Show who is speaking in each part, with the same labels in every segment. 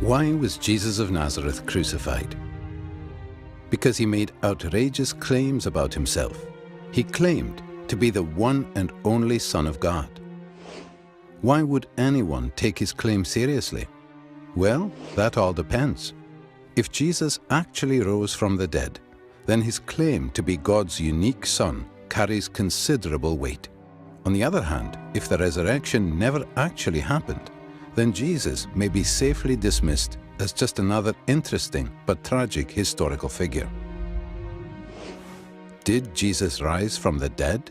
Speaker 1: Why was Jesus of Nazareth crucified? Because he made outrageous claims about himself. He claimed to be the one and only Son of God. Why would anyone take his claim seriously? Well, that all depends. If Jesus actually rose from the dead, then his claim to be God's unique Son carries considerable weight. On the other hand, if the resurrection never actually happened, then Jesus may be safely dismissed as just another interesting but tragic historical figure. Did Jesus rise from the dead?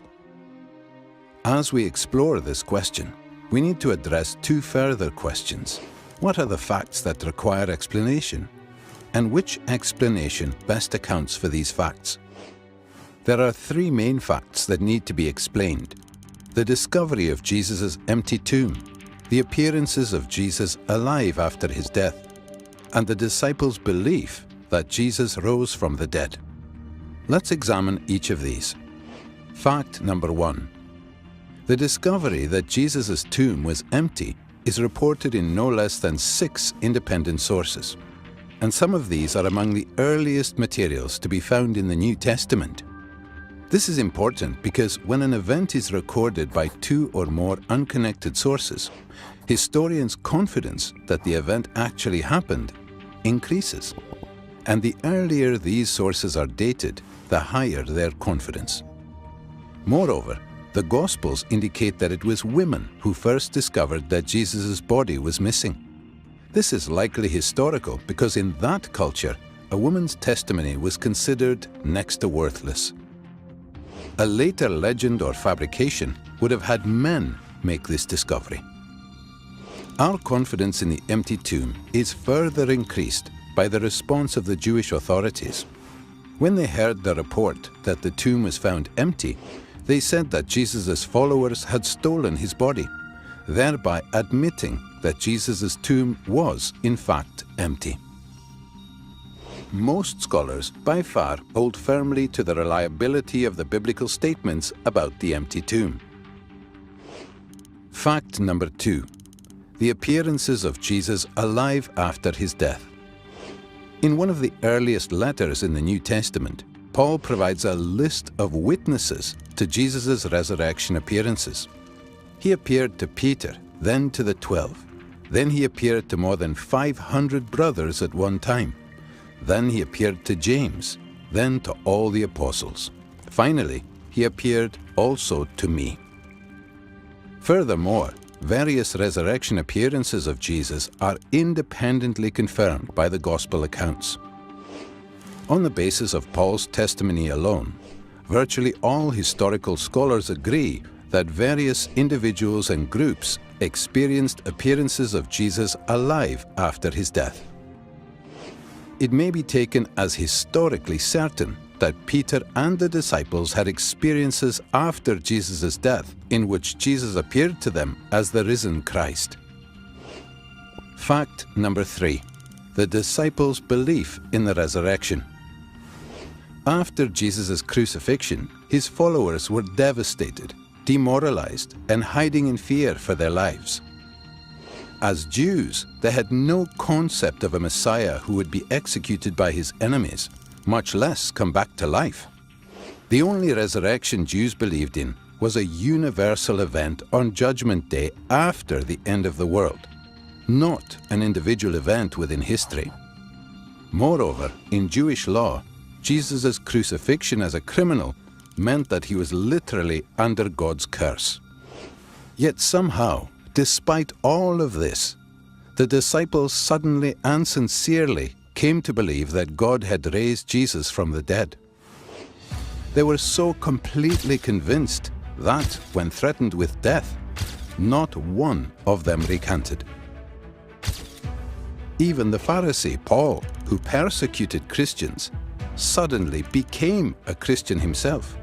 Speaker 1: As we explore this question, we need to address two further questions. What are the facts that require explanation? And which explanation best accounts for these facts? There are three main facts that need to be explained: the discovery of Jesus' empty tomb, the appearances of Jesus alive after his death, and the disciples' belief that Jesus rose from the dead. Let's examine each of these. Fact number 1. The discovery that Jesus' tomb was empty is reported in no less than 6 independent sources, and some of these are among the earliest materials to be found in the New Testament. This is important because when an event is recorded by 2 or more unconnected sources, historians' confidence that the event actually happened increases. And the earlier these sources are dated, the higher their confidence. Moreover, the Gospels indicate that it was women who first discovered that Jesus' body was missing. This is likely historical because in that culture, a woman's testimony was considered next to worthless. A later legend or fabrication would have had men make this discovery. Our confidence in the empty tomb is further increased by the response of the Jewish authorities. When they heard the report that the tomb was found empty, they said that Jesus' followers had stolen his body, thereby admitting that Jesus' tomb was, in fact, empty. Most scholars, by far, hold firmly to the reliability of the biblical statements about the empty tomb. Fact number 2. The appearances of Jesus alive after his death. In one of the earliest letters in the New Testament, Paul provides a list of witnesses to Jesus' resurrection appearances. He appeared to Peter, then to the 12. Then he appeared to more than 500 brothers at one time. Then he appeared to James, then to all the apostles. Finally, he appeared also to me. Furthermore, various resurrection appearances of Jesus are independently confirmed by the Gospel accounts. On the basis of Paul's testimony alone, virtually all historical scholars agree that various individuals and groups experienced appearances of Jesus alive after his death. It may be taken as historically certain that Peter and the disciples had experiences after Jesus' death in which Jesus appeared to them as the risen Christ. Fact number 3. The disciples' belief in the resurrection. After Jesus' crucifixion, his followers were devastated, demoralized, and hiding in fear for their lives. As Jews, they had no concept of a Messiah who would be executed by his enemies, much less come back to life. The only resurrection Jews believed in was a universal event on Judgment Day after the end of the world, not an individual event within history. Moreover, in Jewish law, Jesus' crucifixion as a criminal meant that he was literally under God's curse. Yet somehow, despite all of this, the disciples suddenly and sincerely came to believe that God had raised Jesus from the dead. They were so completely convinced that, when threatened with death, not one of them recanted. Even the Pharisee Paul, who persecuted Christians, suddenly became a Christian himself,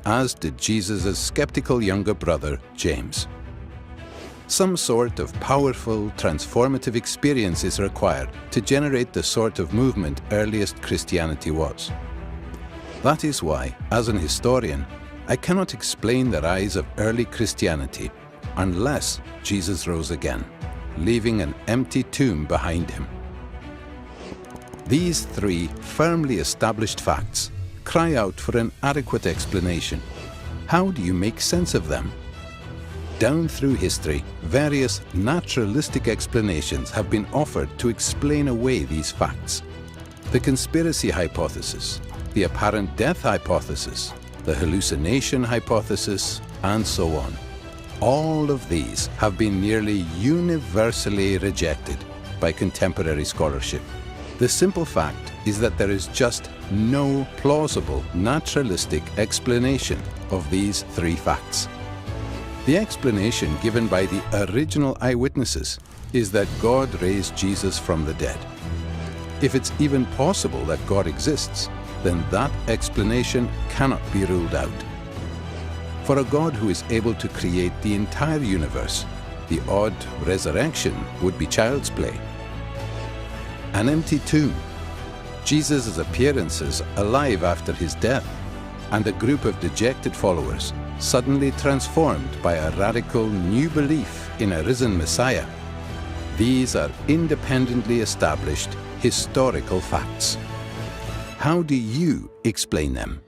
Speaker 1: as did Jesus' skeptical younger brother, James. Some sort of powerful, transformative experience is required to generate the sort of movement earliest Christianity was. That is why, as an historian, I cannot explain the rise of early Christianity unless Jesus rose again, leaving an empty tomb behind him. These three firmly established facts cry out for an adequate explanation. How do you make sense of them? Down through history, various naturalistic explanations have been offered to explain away these facts. The conspiracy hypothesis, the apparent death hypothesis, the hallucination hypothesis, and so on. All of these have been nearly universally rejected by contemporary scholarship. The simple fact is that there is just no plausible naturalistic explanation of these three facts. The explanation given by the original eyewitnesses is that God raised Jesus from the dead. If it's even possible that God exists, then that explanation cannot be ruled out. For a God who is able to create the entire universe, the odd resurrection would be child's play. An empty tomb, Jesus' appearances alive after his death, and a group of dejected followers suddenly transformed by a radical new belief in a risen Messiah. These are independently established historical facts. How do you explain them?